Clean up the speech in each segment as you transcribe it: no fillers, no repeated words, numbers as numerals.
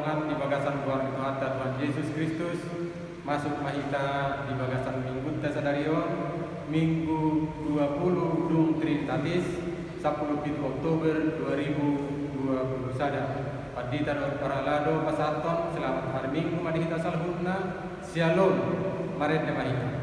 pertolongan di bagasan luar itu hatta Tuhan Yesus Kristus masuk mahita di bagasan minggu Tesadario Minggu 20 Dung Trinitatis 10 Oktober 2020 sada Padita Paralado Pasaton selamat hari Minggu madihita salhutna Shalom Marete mahita.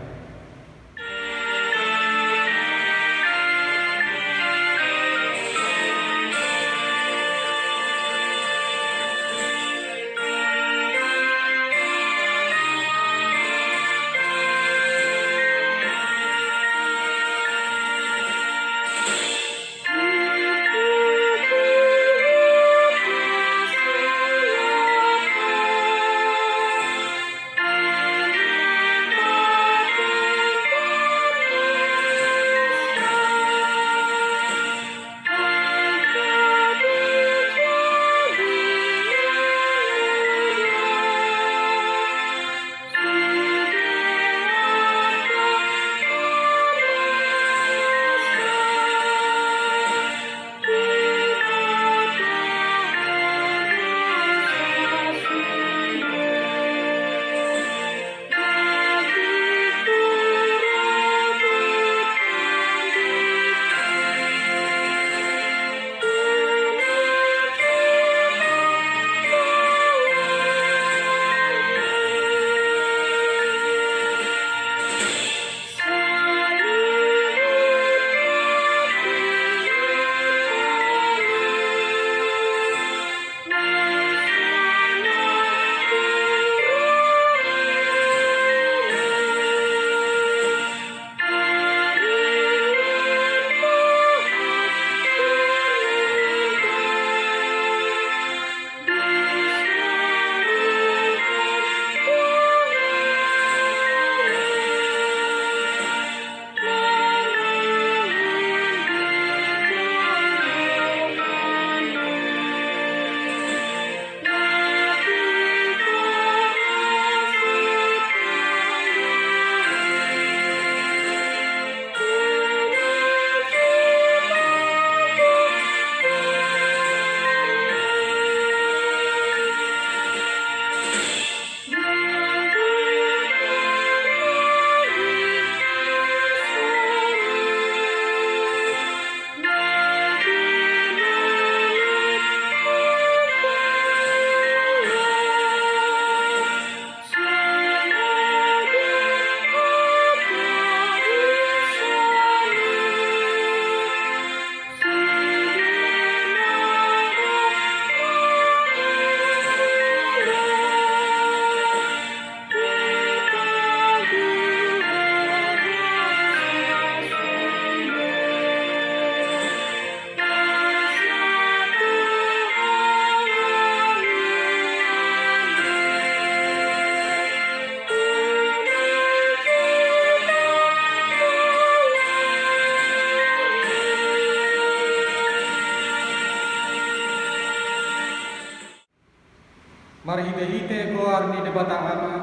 Mari hite goar ni debata ama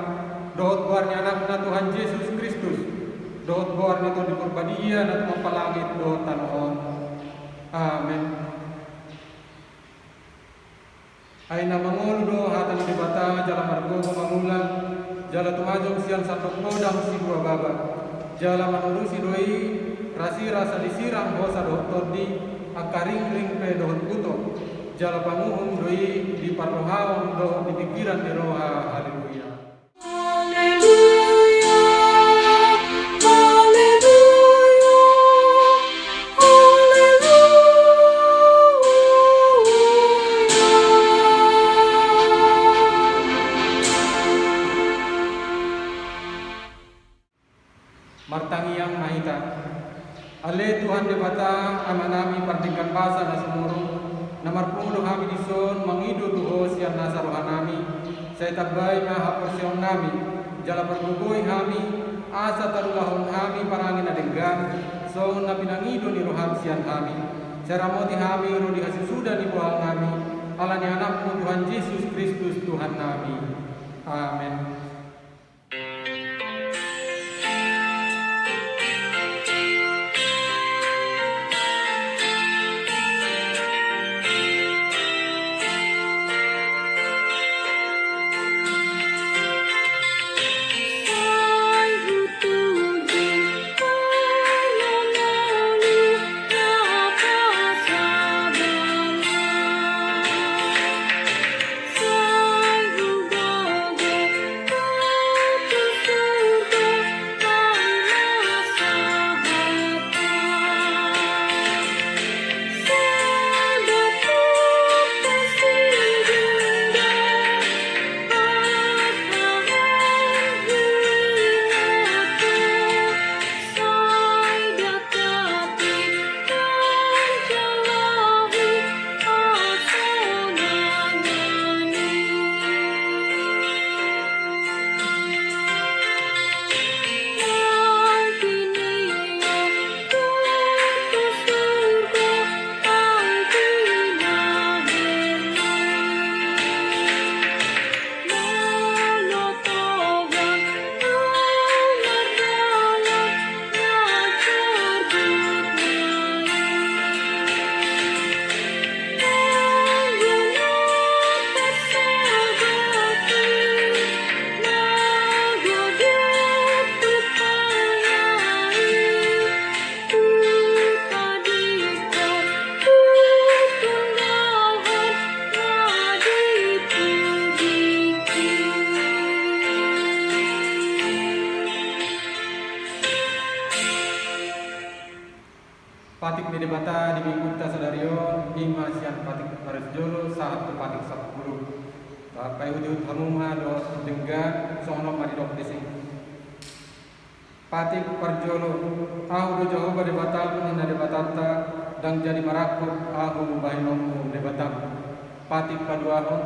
dohot goarnya anakna Tuhan Yesus Kristus dohot goarnya to di kurbadia na mapalangit dohot tanon. Amen. Ay na mangolo hatan debata jala margo mangulang jala tumajong siang satok podang si dua baba jala manurusi doi rasi rasa disirang hosa dohot todi akaring ring pe dohot puto jala panguhum doi di parrohaon dohot di pikiran di roha. Haleluya. Martangiang mahita ale Tuhan debata amanami partingkan basa na sumurong na marpulo kami dison mangido tuho siya nasa rohanami sa itabay na haporsyon nami jala pergugoy kami asa tarulahon kami parangin na denggan so na pinangido ni roham siyan kami sa ramoti kami ro di hasusuda ni buhal kami ala ni anak mo Tuhan Yesus Kristus Tuhan nami. Amen. di debata di minggu sadario ima sian patik parjolo saat patik 10. Tapai ujud hamuma do dengga sono mari dok desing. Patik parjolo ahu do Jehova debata nina debatata dang jadi marakut ahu bainomu debatam. Patik paduahon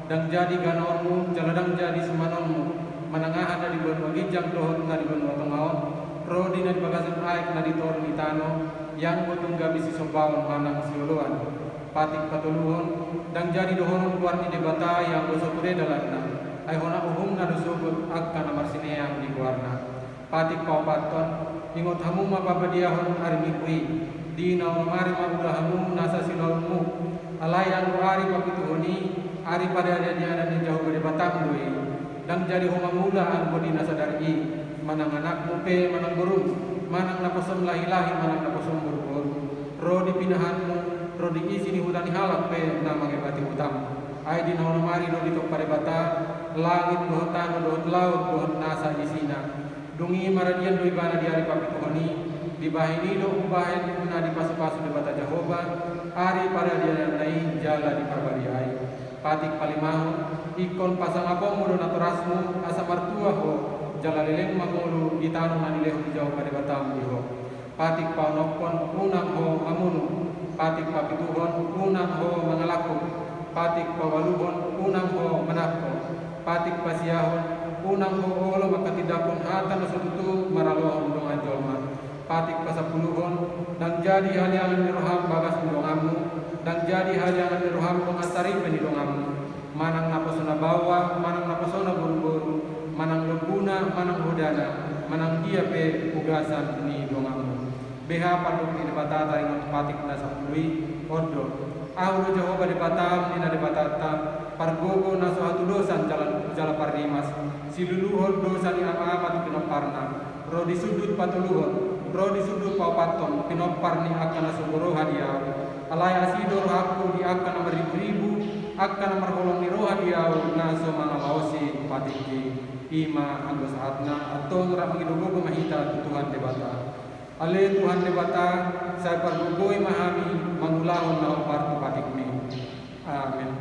dang jadi ganonmu jaladang jadi semanonmu manangahan na di bulan magijang dohot na di bulan watongaon rodi na di bagasan aik na di toron itano yang botungga bisi sobawan manang siuluan patik patuluhon dang jadi dohonon kuar di debata yang bosokure dalanna ay hona uhum na dosubut agka na marsineang di kuarna patik paupaton ingot hamum mapapadiahon arimikui di naunamari magulah hamum nasa silonmu alay ang ari papituhoni ari pada adanya dan jauh dari batang doi dan jadi homa mula ang bodina sadari manang anak mupe manang burung manang naposom lahi-lahi manang naposom burung ro dipinahanmu ro diisi di hutan halak pe namang ebati hutam ay di naon mari ro ditok pare bata langit dohotan dohot laut dohot nasa isina dungi maradian doi bana di ari papituhoni di bahini do ubahen na di pasu-pasu di bata Jehova ari pada dia nai jala di parbariai patik palimahon ikon pasang apa mudo naturasmu asa martua ho jala leleng mangulu di tanah na dileho di jauh pada batam diho patik paunokon unang ho amunu patik papituhon unang ho mangalaku patik pawaluhon unang ho manako patik pasiahon unang ho olo makatidakon hatan nasututu maralohon dong anjolma patik pasapuluhon dan jadi haliangan niroham bagas nidongamu dan jadi haliangan niroham pengatari penidongamu manang napasona bawa manang napasona buru-buru manang lebuna manang hodana manang dia pe ugasan nidongamu beha paduk di debatata ingat patik nasapului ordo ahu Jehova debatam nina debatata pargogo naso hatu dosan jala parimas siluluhon dosan ama-ama pinoparna ro di sudut patuluhon ro di sudut paupaton pinopar ni akan asuboro hadiah alay asidor aku di akan nomor ribu akan nomor holong ni roh hadiah naso mangawaosi patiki ima anggo saatna atau rak mengidugo mahita Tuhan debata ale Tuhan debata saya pargugoi mahami mangulahon na partu patikmi amin.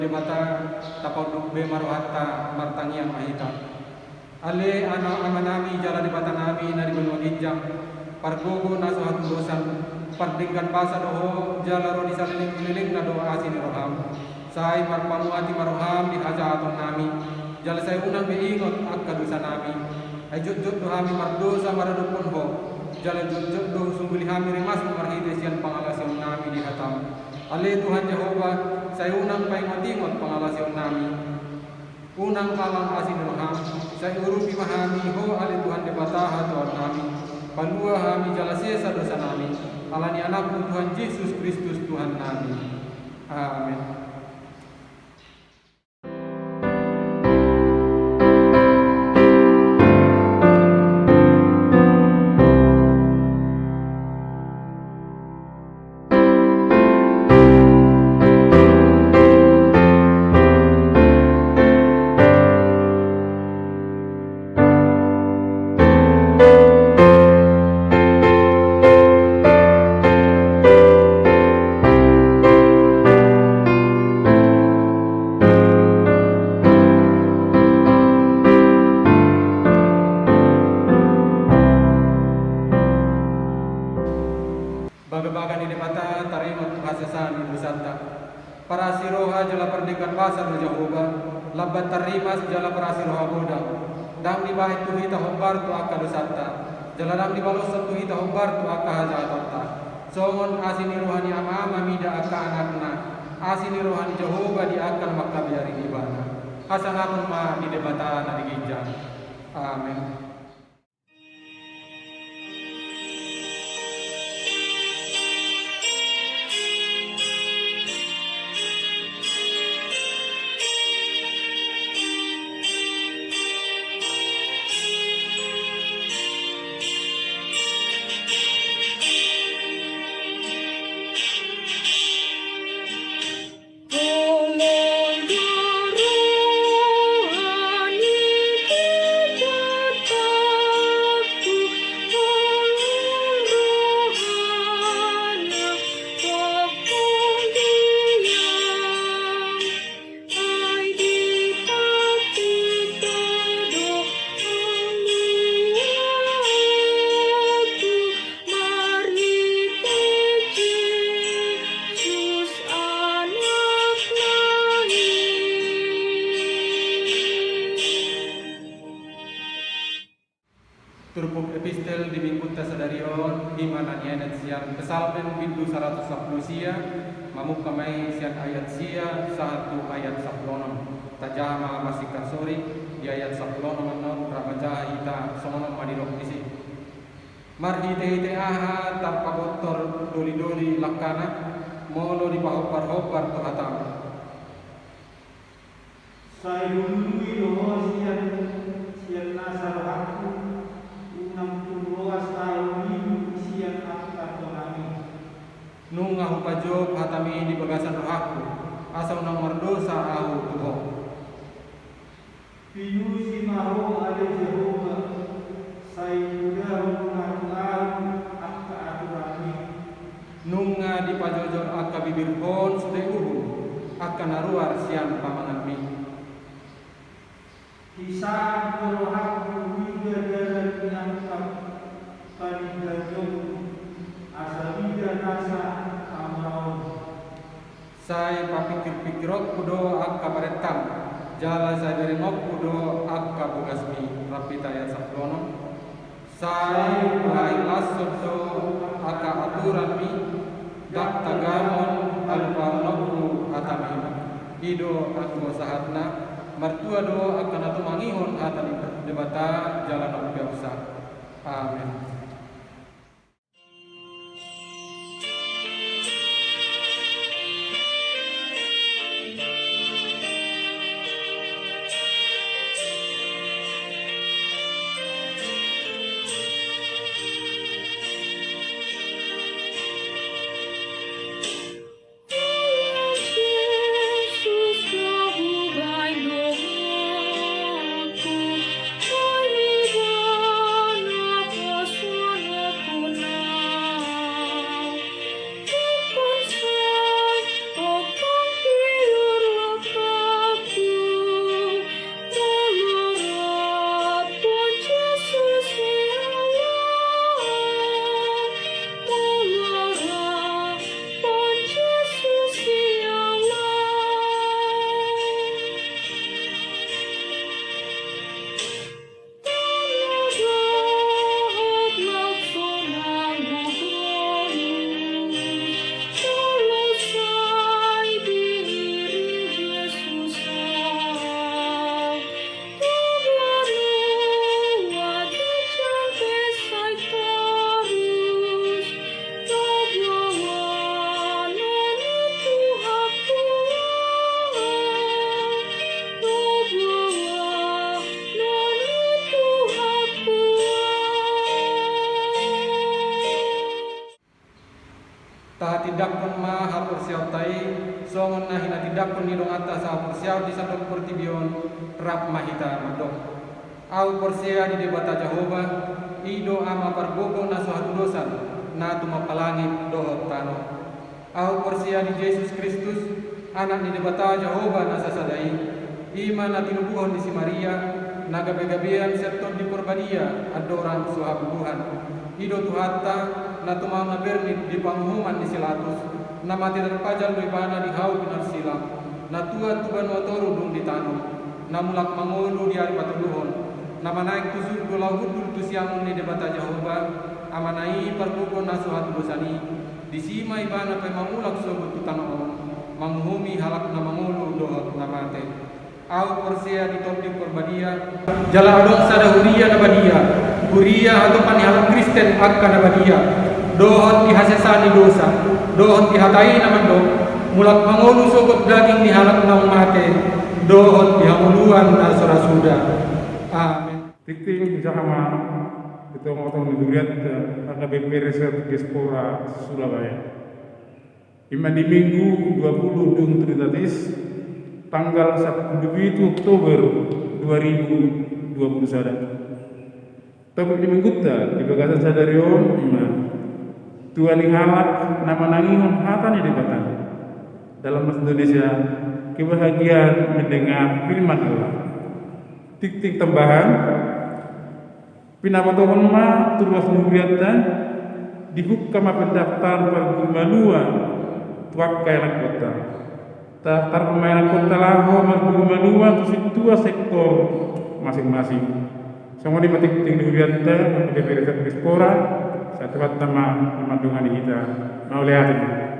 Debata tapoduk be maruhata martangian mahita ale ana amanami jala debata nami na di benua gijang pargogo naso hatu dosan pardingkan basa doho jala ro di saliling na doa asin roham sai marpamuati maroham di hajaton nami jala sai unang be ingot akka dosa nami ay jut dohami mardosa maradupun ho jala jut do sumbuli hami rimas marhide sian pangalasion nami di hatam ale Tuhan Jehova saya unang paingot-ingot pangalasion nami unang kalang asin roham Saya uru pimahami ho ali Tuhan debataha Tuhan kami. Panua kami jala sesa dosa nami. Alani anakmu Tuhan Yesus Kristus Tuhan kami. Amin. Bagabagan ini mata tarima tuhasasan ibu santa. Para siroha jala perdikan pasar Jehovah. Labat tarima jala para siroha Buddha. Dang di bahit tuhita hombar tu akka dosanta. Jala dang di balos tuhita hombar tu akka hajatorta. Songon asini rohani ama mida akka anakna. Asini rohani Jehovah di akan makabiari ibana. Hasanatun ma di debata na di ginjang. Amin. Turpuk epistel di minggu tasadarion di mana nianet siang kesalben bintu 110 sia mamuk kamai siang ayat sia 1 ayat 10 tajama masih kasori di ayat 10 non ramaja ita somono madirok isi marhi te aha tanpa botor doli lakana molo di pahopar-hopar tuhatam saya menunggu doa siang nasar aku 62 tahun ini siang angkat kami. Nung aku pajob hatami di bagasan rohaku asal nomor dosa aku tuho. Pinusi maho ada Jehovah. Saya sudah mengaku angka aturani. Nunga di pajojor akka bibir hon sudah uhu akan naruar siang pamangan mi. Kisah rohaku bidadari penangkap panidajong asa bidanasa amraon. Saya papikir-pikirok kudo akka paretam jala saya dari ngok kudo akka bugasmi rapita ayat 10. Saya mulai lasot do akka aturan mi dak tagamon alpa nokku atami ido aku sahatna mertua do akan atau mangihon atau debata jalan biasa. Amin. Yesus Tuhan persiap tai songon na hinatidak pun nidong atas au persiap di sadok pertibion rap mahita madok. Au persia di debata Jehovah ido ama pargogo na suatu dosan na tumapalangit dohot tano. Au persia di Yesus Kristus anak di debata Jehovah na sasadai ima na tinubuhon di si Maria na gabe-gabean serton di Porbadia adoran suhabuhan. Ido tuhatta na tumang na bernit di panghuman di Silatus na mati terpajal do ibana di hau binar silam na tuan tuban watoru dung di tanong na mulak mangulu di hari patuluhon na manaik tusuk dolau hudul tusiamun di debata Jehovah amanai parbuko na suhatu dosani di sima ibana pe mamulak sobut tutanong manghumi halak na mangulu dohot na mate au persia di topik Porbadia jala adong sada huria na badia huria atau panihalak Kristen akka na badia dohot dihasesani dosa dohot dihatai naman do mulak mangulu sogot daging dihalak na mate dohot dihamuluan na surasuda. Amin. Titing jahama betong-betong negeriat AKBP Reserve Diaspora Surabaya. Iman di Minggu 20 Dung Tritatis tanggal 1 Oktober 2021. Topik di Minggu di bagasan sadarion iman Tuhan halak nama nangingon hatan di depan dalam bahasa Indonesia kebahagiaan mendengar firman Allah. Tik-tik tambahan pinapatohon ma turuas nugriatan dihukam pendaftaran pergumalua tuak kailan kota daftar pemainan kota laho pergumalua dua sektor masing-masing semua di tik-tik nugriatan di Reserve Diaspora satu nama pemandungan kita mau lihat ini.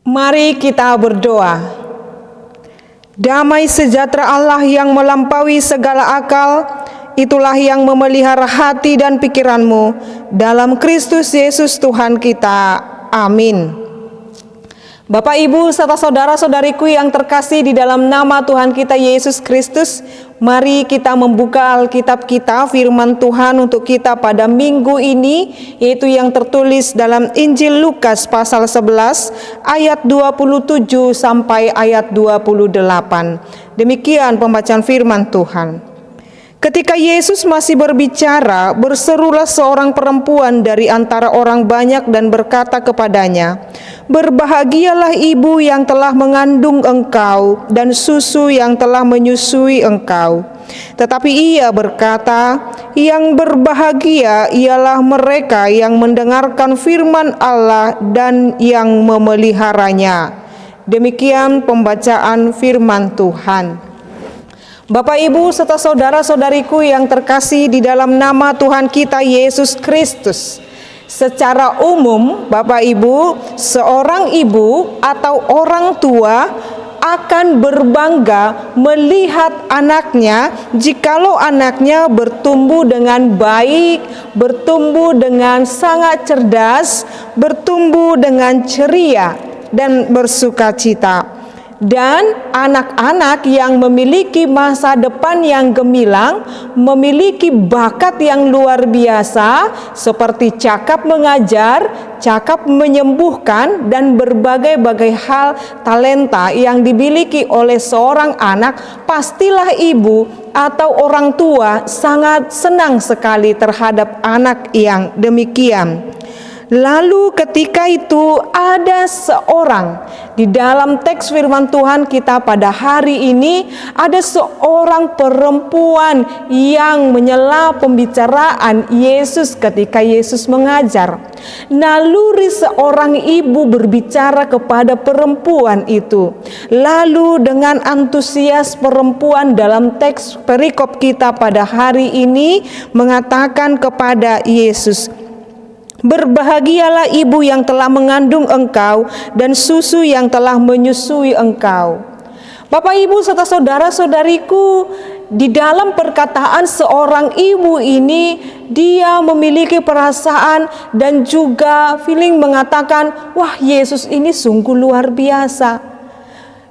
Mari kita berdoa. Damai sejahtera Allah yang melampaui segala akal, itulah yang memelihara hati dan pikiranmu dalam Kristus Yesus Tuhan kita. Amin. Bapak, Ibu, serta saudara-saudariku yang terkasih di dalam nama Tuhan kita Yesus Kristus, mari kita membuka Alkitab kita, firman Tuhan untuk kita pada minggu ini, yaitu yang tertulis dalam Injil Lukas pasal 11 ayat 27 sampai ayat 28. Demikian pembacaan firman Tuhan. Ketika Yesus masih berbicara, berserulah seorang perempuan dari antara orang banyak dan berkata kepadanya, "Berbahagialah ibu yang telah mengandung engkau dan susu yang telah menyusui engkau." Tetapi ia berkata, "Yang berbahagia ialah mereka yang mendengarkan firman Allah dan yang memeliharanya." Demikian pembacaan firman Tuhan. Bapak, Ibu, serta saudara-saudariku yang terkasih di dalam nama Tuhan kita Yesus Kristus. Secara umum, Bapak Ibu, seorang ibu atau orang tua akan berbangga melihat anaknya jikalau anaknya bertumbuh dengan baik, bertumbuh dengan sangat cerdas, bertumbuh dengan ceria dan bersukacita. Dan anak-anak yang memiliki masa depan yang gemilang, memiliki bakat yang luar biasa seperti cakap mengajar, cakap menyembuhkan, dan berbagai-bagai hal talenta yang dimiliki oleh seorang anak, pastilah ibu atau orang tua sangat senang sekali terhadap anak yang demikian. Lalu ketika itu ada seorang di dalam teks firman Tuhan kita pada hari ini, ada seorang perempuan yang menyela pembicaraan Yesus ketika Yesus mengajar. Naluri seorang ibu berbicara kepada perempuan itu. Lalu dengan antusias perempuan dalam teks perikop kita pada hari ini mengatakan kepada Yesus, "Berbahagialah ibu yang telah mengandung engkau dan susu yang telah menyusui engkau." Bapak, Ibu, serta saudara-saudariku, di dalam perkataan seorang ibu ini, dia memiliki perasaan dan juga feeling mengatakan, wah, Yesus ini sungguh luar biasa.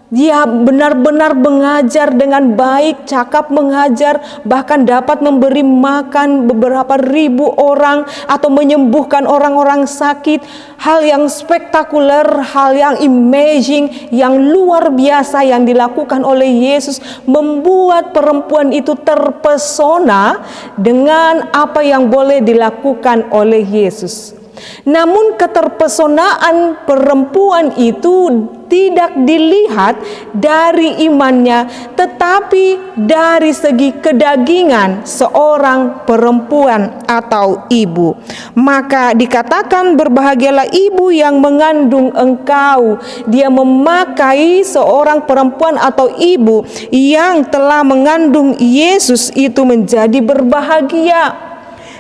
Dia benar-benar mengajar dengan baik, cakap mengajar, bahkan dapat memberi makan beberapa ribu orang atau menyembuhkan orang-orang sakit. Hal yang spektakuler, hal yang amazing, yang luar biasa yang dilakukan oleh Yesus membuat perempuan itu terpesona dengan apa yang boleh dilakukan oleh Yesus. Namun keterpesonaan perempuan itu tidak dilihat dari imannya, tetapi dari segi kedagingan seorang perempuan atau ibu. Maka dikatakan, "Berbahagialah ibu yang mengandung engkau." Dia memakai seorang perempuan atau ibu yang telah mengandung Yesus itu menjadi berbahagia.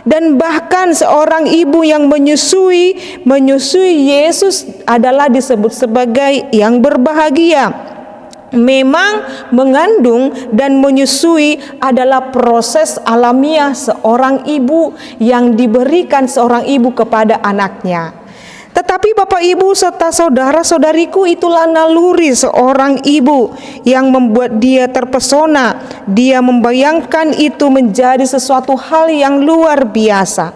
Dan bahkan seorang ibu yang menyusui Yesus adalah disebut sebagai yang berbahagia. Memang mengandung dan menyusui adalah proses alamiah seorang ibu yang diberikan seorang ibu kepada anaknya. Tetapi Bapak, Ibu, serta saudara-saudariku, itulah naluri seorang ibu yang membuat dia terpesona. Dia membayangkan itu menjadi sesuatu hal yang luar biasa.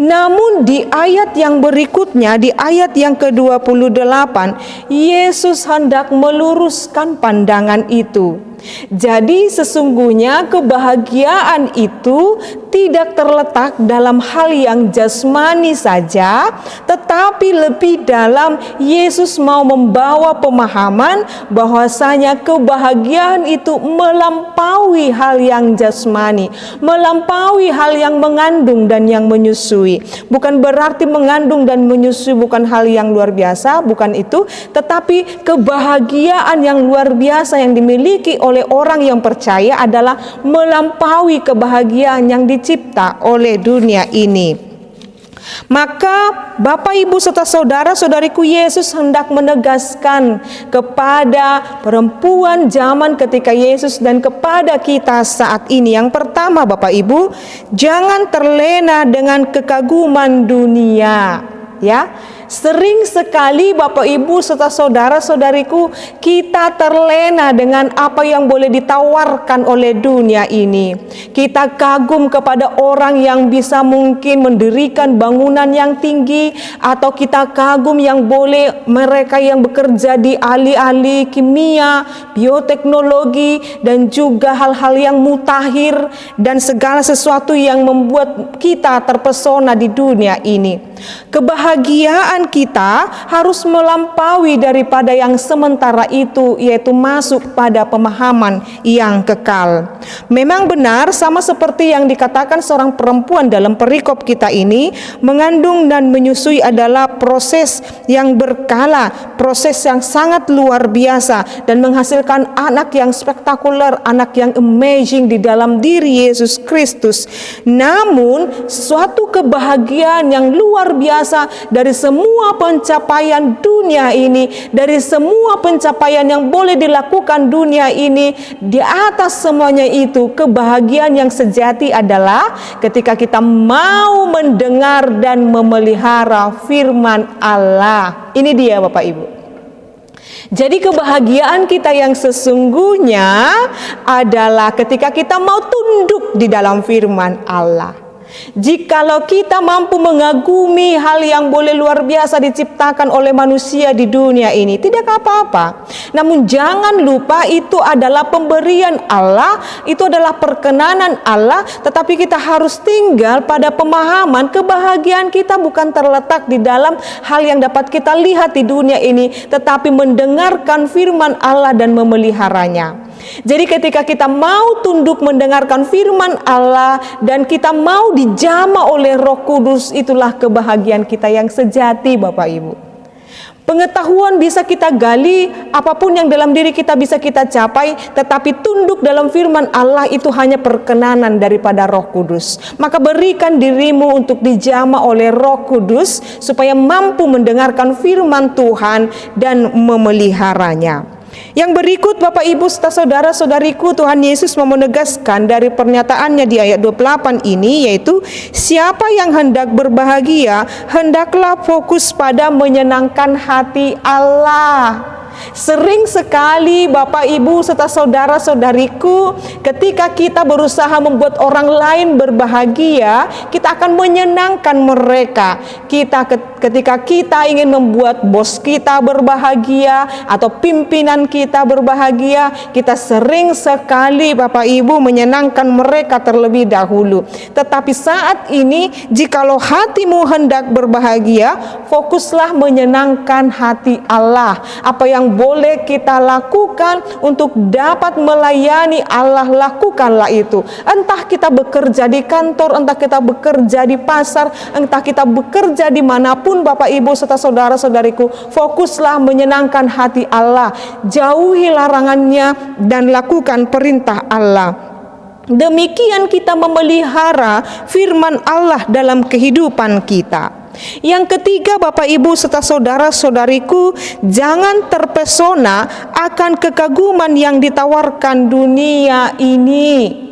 Namun di ayat yang berikutnya, di ayat yang ke-28, Yesus hendak meluruskan pandangan itu. Jadi sesungguhnya kebahagiaan itu tidak terletak dalam hal yang jasmani saja, tetapi lebih dalam Yesus mau membawa pemahaman bahwasanya kebahagiaan itu melampaui hal yang jasmani, melampaui hal yang mengandung dan yang menyusui. Bukan berarti mengandung dan menyusui bukan hal yang luar biasa, bukan itu, tetapi kebahagiaan yang luar biasa yang dimiliki oleh orang yang percaya adalah melampaui kebahagiaan yang dicipta oleh dunia ini. Maka Bapak, Ibu, serta saudara-saudariku, Yesus hendak menegaskan kepada perempuan zaman ketika Yesus dan kepada kita saat ini. Yang pertama, Bapak, Ibu, jangan terlena dengan kekaguman dunia, ya. Sering sekali Bapak Ibu serta saudara-saudariku, kita terlena dengan apa yang boleh ditawarkan oleh dunia ini. Kita kagum kepada orang yang bisa mungkin mendirikan bangunan yang tinggi, atau kita kagum yang boleh mereka yang bekerja di ahli-ahli kimia, bioteknologi, dan juga hal-hal yang mutakhir dan segala sesuatu yang membuat kita terpesona di dunia ini. Kebahagiaan kita harus melampaui daripada yang sementara itu, yaitu masuk pada pemahaman yang kekal. Memang benar, sama seperti yang dikatakan seorang perempuan dalam perikop kita ini, mengandung dan menyusui adalah proses yang berkala, proses yang sangat luar biasa, dan menghasilkan anak yang spektakuler, anak yang amazing di dalam diri Yesus Kristus. Namun suatu kebahagiaan yang luar biasa dari semua pencapaian dunia ini, dari semua pencapaian yang boleh dilakukan dunia ini, di atas semuanya itu kebahagiaan yang sejati adalah ketika kita mau mendengar dan memelihara firman Allah. Ini dia Bapak Ibu. Jadi kebahagiaan kita yang sesungguhnya adalah ketika kita mau tunduk di dalam firman Allah. Jikalau kita mampu mengagumi hal yang boleh luar biasa diciptakan oleh manusia di dunia ini, tidak apa-apa. Namun jangan lupa itu adalah pemberian Allah, itu adalah perkenanan Allah, tetapi kita harus tinggal pada pemahaman kebahagiaan kita bukan terletak di dalam hal yang dapat kita lihat di dunia ini, tetapi mendengarkan firman Allah dan memeliharanya. Jadi ketika kita mau tunduk mendengarkan firman Allah dan kita mau dijamah oleh Roh Kudus, itulah kebahagiaan kita yang sejati Bapak Ibu. Pengetahuan bisa kita gali, apapun yang dalam diri kita bisa kita capai, tetapi tunduk dalam firman Allah itu hanya perkenanan daripada Roh Kudus. Maka berikan dirimu untuk dijamah oleh Roh Kudus supaya mampu mendengarkan firman Tuhan dan memeliharanya. Yang berikut Bapak Ibu serta saudara-saudariku, Tuhan Yesus mau menegaskan dari pernyataannya di ayat 28 ini, yaitu siapa yang hendak berbahagia hendaklah fokus pada menyenangkan hati Allah. Sering sekali Bapak Ibu serta saudara-saudariku, ketika kita berusaha membuat orang lain berbahagia, kita akan menyenangkan mereka. Ketika kita ingin membuat bos kita berbahagia atau pimpinan kita berbahagia, kita sering sekali Bapak Ibu menyenangkan mereka terlebih dahulu. Tetapi saat ini, jikalau hatimu hendak berbahagia, fokuslah menyenangkan hati Allah. Apa yang boleh kita lakukan untuk dapat melayani Allah, lakukanlah itu. Entah kita bekerja di kantor, entah kita bekerja di pasar, entah kita bekerja dimanapun Bapak Ibu serta saudara-saudariku, fokuslah menyenangkan hati Allah. Jauhi larangannya dan lakukan perintah Allah. Demikian kita memelihara firman Allah dalam kehidupan kita. Yang ketiga Bapak Ibu serta saudara-saudariku, jangan terpesona akan kekaguman yang ditawarkan dunia ini.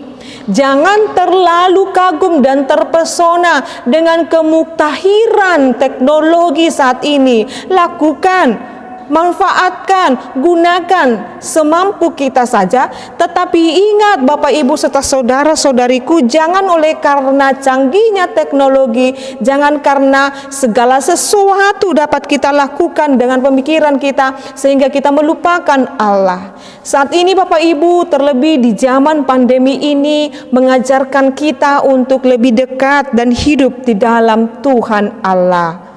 Jangan terlalu kagum dan terpesona dengan kemuktahiran teknologi saat ini. Lakukan, manfaatkan, gunakan semampu kita saja. Tetapi ingat Bapak Ibu serta saudara-saudariku, jangan oleh karena canggihnya teknologi, jangan karena segala sesuatu dapat kita lakukan dengan pemikiran kita sehingga kita melupakan Allah. Saat ini Bapak Ibu, terlebih di zaman pandemi ini, mengajarkan kita untuk lebih dekat dan hidup di dalam Tuhan Allah.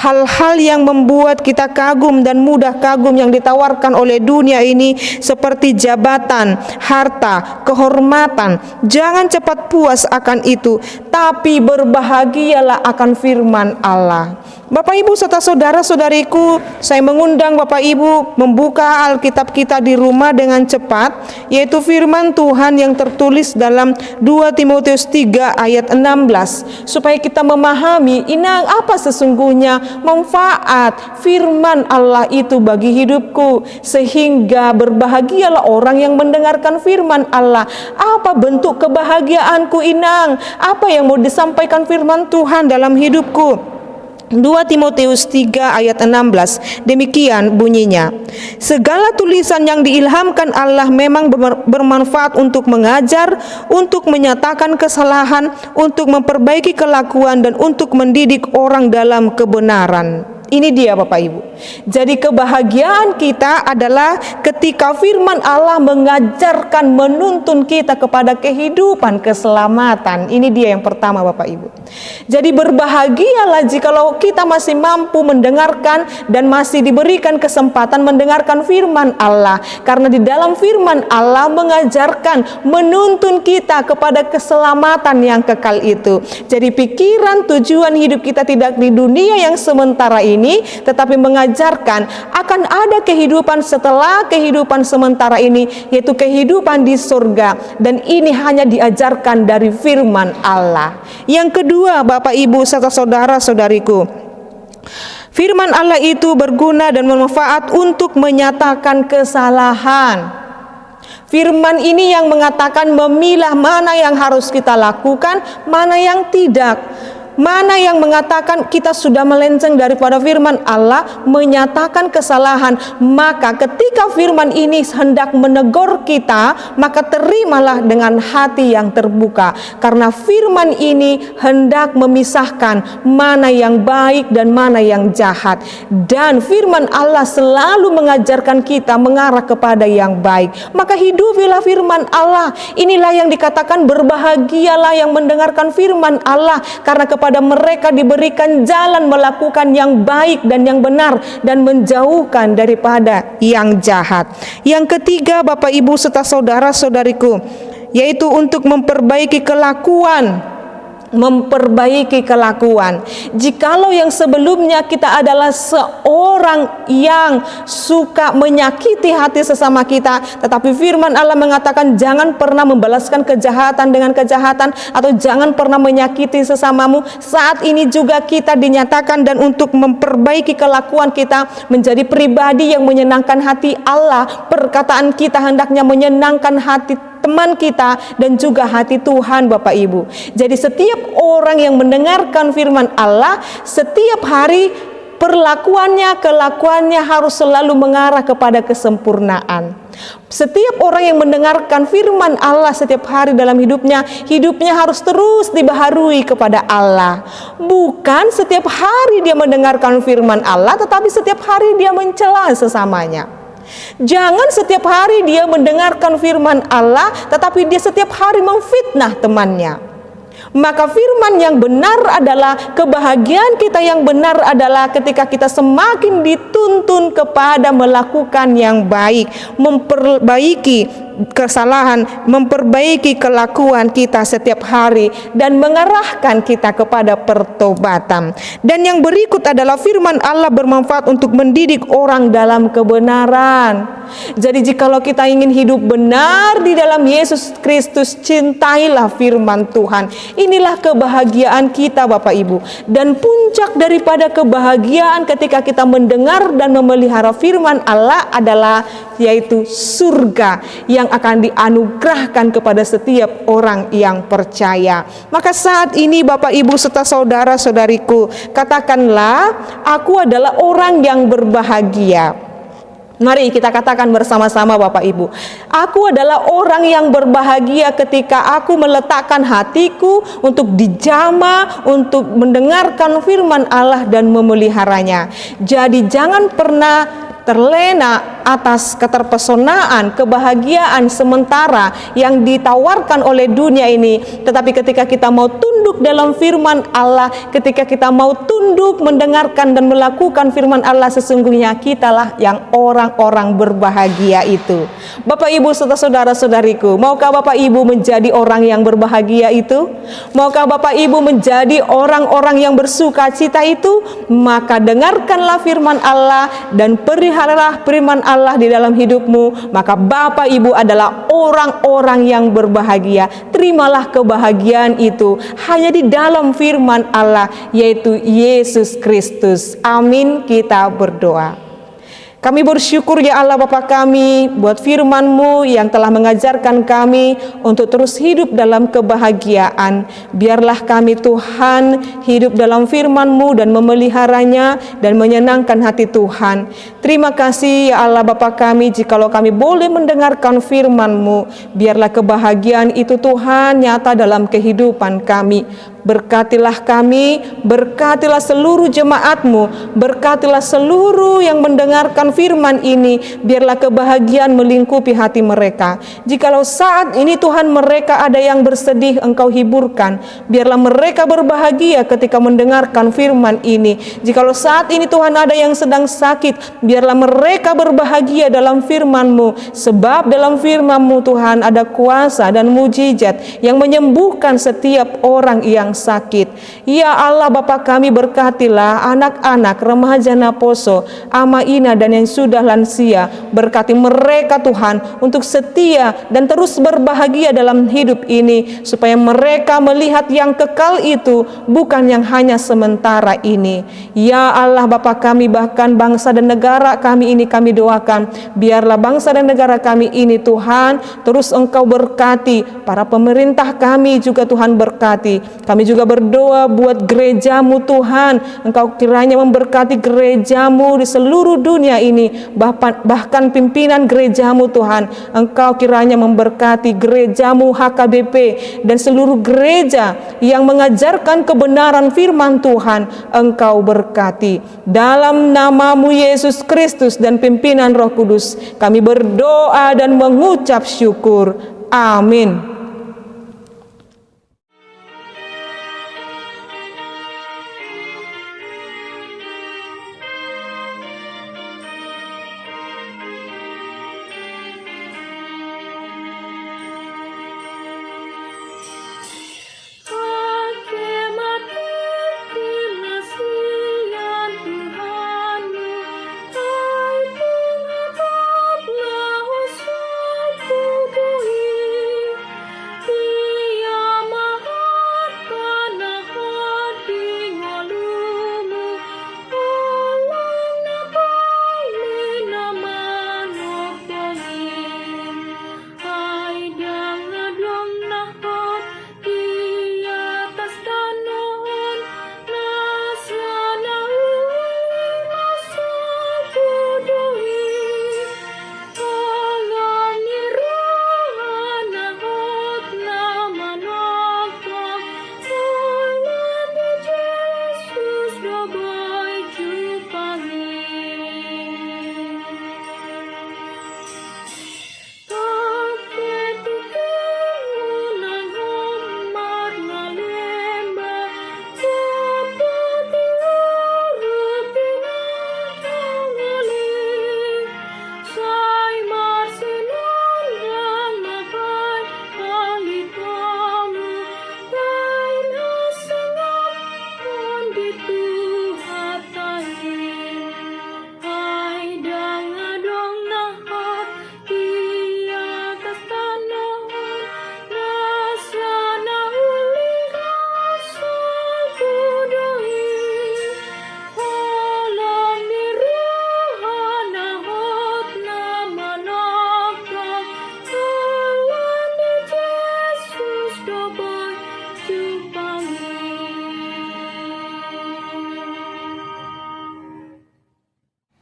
Hal-hal yang membuat kita kagum dan mudah kagum yang ditawarkan oleh dunia ini seperti jabatan, harta, kehormatan, jangan cepat puas akan itu, tapi berbahagialah akan firman Allah. Bapak Ibu serta saudara-saudariku, saya mengundang Bapak Ibu membuka Alkitab kita di rumah dengan cepat, yaitu firman Tuhan yang tertulis dalam 2 Timotius 3 ayat 16, supaya kita memahami apa sesungguhnya manfaat firman Allah itu bagi hidupku, sehingga berbahagialah orang yang mendengarkan firman Allah. Apa bentuk kebahagiaanku, Inang? Apa yang mau disampaikan firman Tuhan dalam hidupku? 2 Timotius 3 ayat 16, demikian bunyinya. Segala tulisan yang diilhamkan Allah memang bermanfaat untuk mengajar, untuk menyatakan kesalahan, untuk memperbaiki kelakuan, dan untuk mendidik orang dalam kebenaran. Ini dia Bapak Ibu. Jadi kebahagiaan kita adalah ketika firman Allah mengajarkan, menuntun kita kepada kehidupan, keselamatan. Ini dia yang pertama Bapak Ibu. Jadi berbahagialah jikalau kita masih mampu mendengarkan dan masih diberikan kesempatan mendengarkan firman Allah. Karena di dalam firman Allah mengajarkan, menuntun kita kepada keselamatan yang kekal itu. Jadi pikiran tujuan hidup kita tidak di dunia yang sementara ini, tetapi mengajarkan akan ada kehidupan setelah kehidupan sementara ini, yaitu kehidupan di surga, dan ini hanya diajarkan dari firman Allah. Yang kedua Bapak Ibu serta saudara-saudariku, firman Allah itu berguna dan bermanfaat untuk menyatakan kesalahan. Firman ini yang mengatakan memilah mana yang harus kita lakukan, mana yang tidak. Mana yang mengatakan kita sudah melenceng daripada firman Allah, menyatakan kesalahan. Maka ketika firman ini hendak menegur kita, maka terimalah dengan hati yang terbuka. Karena firman ini hendak memisahkan mana yang baik dan mana yang jahat. Dan firman Allah selalu mengajarkan kita mengarah kepada yang baik. Maka hidupilah firman Allah. Inilah yang dikatakan berbahagialah yang mendengarkan firman Allah, karena kepada mereka diberikan jalan melakukan yang baik dan yang benar, dan menjauhkan daripada yang jahat. Yang ketiga Bapak Ibu serta saudara-saudariku, yaitu untuk memperbaiki kelakuan. Memperbaiki kelakuan. Jikalau yang sebelumnya kita adalah seorang yang suka menyakiti hati sesama kita, tetapi firman Allah mengatakan jangan pernah membalaskan kejahatan dengan kejahatan, atau jangan pernah menyakiti sesamamu. Saat ini juga kita dinyatakan dan untuk memperbaiki kelakuan kita menjadi pribadi yang menyenangkan hati Allah. Perkataan kita hendaknya menyenangkan hati teman kita dan juga hati Tuhan Bapak Ibu. Jadi setiap orang yang mendengarkan firman Allah, setiap hari perlakuannya, kelakuannya harus selalu mengarah kepada kesempurnaan. Setiap orang yang mendengarkan firman Allah setiap hari dalam hidupnya, hidupnya harus terus dibaharui kepada Allah. Bukan setiap hari dia mendengarkan firman Allah, tetapi setiap hari dia mencela sesamanya. Jangan setiap hari dia mendengarkan firman Allah, tetapi dia setiap hari memfitnah temannya. Maka firman yang benar adalah, kebahagiaan kita yang benar adalah ketika kita semakin dituntun kepada melakukan yang baik, memperbaiki kesalahan, memperbaiki kelakuan kita setiap hari, dan mengarahkan kita kepada pertobatan. Dan yang berikut adalah firman Allah bermanfaat untuk mendidik orang dalam kebenaran. Jadi jikalau kita ingin hidup benar di dalam Yesus Kristus, cintailah firman Tuhan. Inilah kebahagiaan kita Bapak Ibu. Dan puncak daripada kebahagiaan ketika kita mendengar dan memelihara firman Allah adalah yaitu surga yang akan dianugerahkan kepada setiap orang yang percaya. Maka saat ini Bapak Ibu serta saudara-saudariku, katakanlah, aku adalah orang yang berbahagia. Mari kita katakan bersama-sama Bapak Ibu. Aku adalah orang yang berbahagia ketika aku meletakkan hatiku untuk dijamah, untuk mendengarkan firman Allah dan memeliharanya. Jadi jangan pernah terlena atas keterpesonaan, kebahagiaan sementara yang ditawarkan oleh dunia ini. Tetapi ketika kita mau tunduk dalam firman Allah, ketika kita mau tunduk mendengarkan dan melakukan firman Allah, sesungguhnya kitalah yang orang-orang berbahagia itu. Bapak Ibu serta saudara-saudariku, maukah Bapak Ibu menjadi orang yang berbahagia itu? Maukah Bapak Ibu menjadi orang-orang yang bersuka cita itu? Maka dengarkanlah firman Allah dan peliharalah firman Allah di dalam hidupmu. Maka Bapak Ibu adalah orang-orang yang berbahagia. Terimalah kebahagiaan itu hanya di dalam firman Allah, yaitu Yesus Kristus. Amin. Kita berdoa. Kami bersyukur ya Allah Bapa kami buat firman-Mu yang telah mengajarkan kami untuk terus hidup dalam kebahagiaan. Biarlah kami Tuhan hidup dalam firman-Mu dan memeliharanya dan menyenangkan hati Tuhan. Terima kasih ya Allah Bapa kami, jikalau kami boleh mendengarkan firman-Mu, biarlah kebahagiaan itu Tuhan nyata dalam kehidupan kami. Berkatilah kami, berkatilah seluruh jemaat-Mu, berkatilah seluruh yang mendengarkan firman ini, biarlah kebahagiaan melingkupi hati mereka. Jikalau saat ini Tuhan mereka ada yang bersedih, Engkau hiburkan, biarlah mereka berbahagia ketika mendengarkan firman ini. Jikalau saat ini Tuhan ada yang sedang sakit, biarlah mereka berbahagia dalam firman-Mu, sebab dalam firman-Mu Tuhan ada kuasa dan mujizat yang menyembuhkan setiap orang yang sakit. Ya Allah Bapa kami, berkatilah anak-anak remaja Naposo, Ama Ina dan yang sudah lansia. Berkati mereka Tuhan untuk setia dan terus berbahagia dalam hidup ini, supaya mereka melihat yang kekal itu, bukan yang hanya sementara ini. Ya Allah Bapa kami, bahkan bangsa dan negara kami ini kami doakan, biarlah bangsa dan negara kami ini Tuhan terus Engkau berkati, para pemerintah kami juga Tuhan berkati. Kami juga berdoa buat gereja-Mu Tuhan, Engkau kiranya memberkati gereja-Mu di seluruh dunia ini, bahkan pimpinan gereja-Mu Tuhan, Engkau kiranya memberkati gereja-Mu HKBP dan seluruh gereja yang mengajarkan kebenaran firman Tuhan, Engkau berkati. Dalam nama-Mu Yesus Kristus dan pimpinan Roh Kudus, kami berdoa dan mengucap syukur. Amin.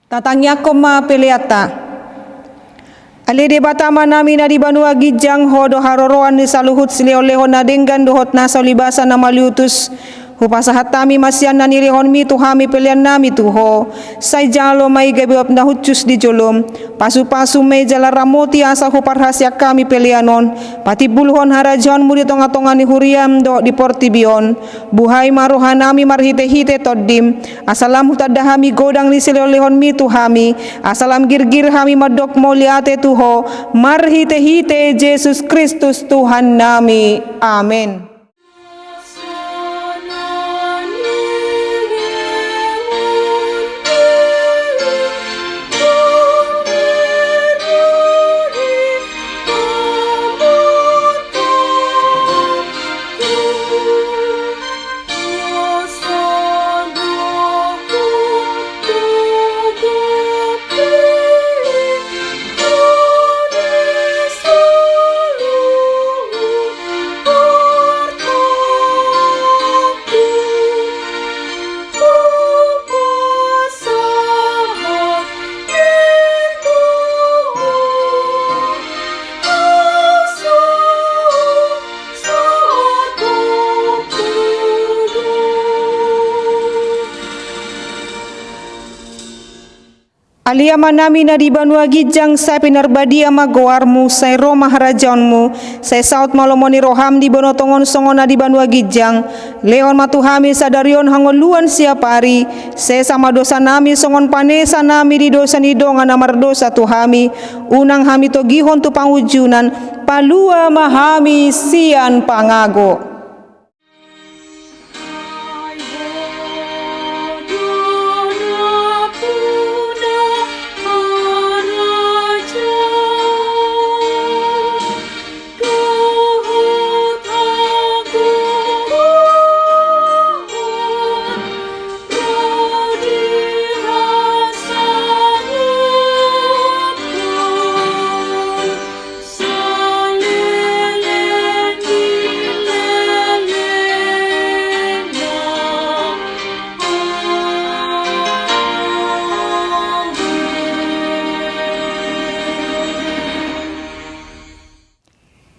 Tatangnya koma peleata. Ale de batama nami na di banua gijang ho do haroroan ni saluhut sileo-leho na denggan dohot na solibasa na maliutus. Hupasahat tami masian na nirihon mi tuhami pelian nami tuho. Say jalo may gabiop na hutsus di jolom. Pasu-pasu may jala ramoti asa huparhasya kami pelianon. Pati bulhon harajon muli tonga-tonga ni huriam do di portibion. Buhay maruhan nami marhite-hite toddim. Asalam hutadahami godang ni sileo-lehon mi tuhami. Asalam girgir hami madok moliate tuho. Marhite-hite Jesus Kristus Tuhan nami. Amin. Thank you. Salia manami na di banua gijang sa pinarbadia magoarmu say Roma harajaonmu say saut malomoni roham di bonotongon songona di banua gijang leon matuhami sadarion hangoluan siapari say sama dosa nami songon panesa nami di dosa ni dongan amar dosa tuhami unang hami to gihon tu pangujunan palua mahami sian pangago.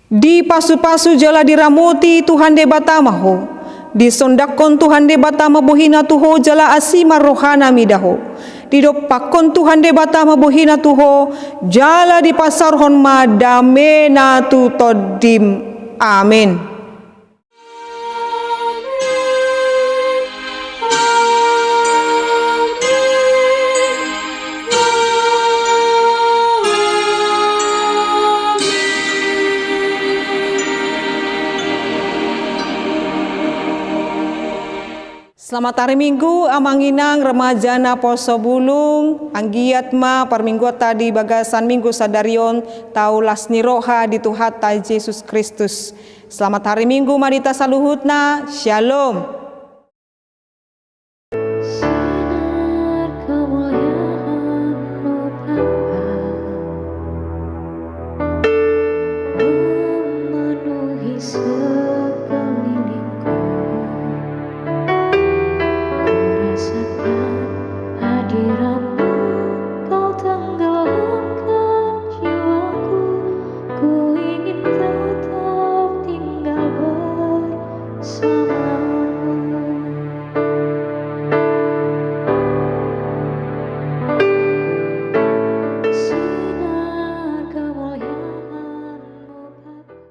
Di pasu-pasu jala diramuti Tuhan de batamaho, di sondakon Tuhan de batama bohina tuho jala asima rohana midaho, di dopakon Tuhan de batama bohina tuho jala di pasar hon madamena tu todim. Amin. Selamat hari Minggu, amanginang remajana poso bulung, anggiat ma parminggu tadi bagasan minggu sadarion tau lasni roha di Tuhan Yesus Kristus. Selamat hari Minggu marita saluhutna, shalom.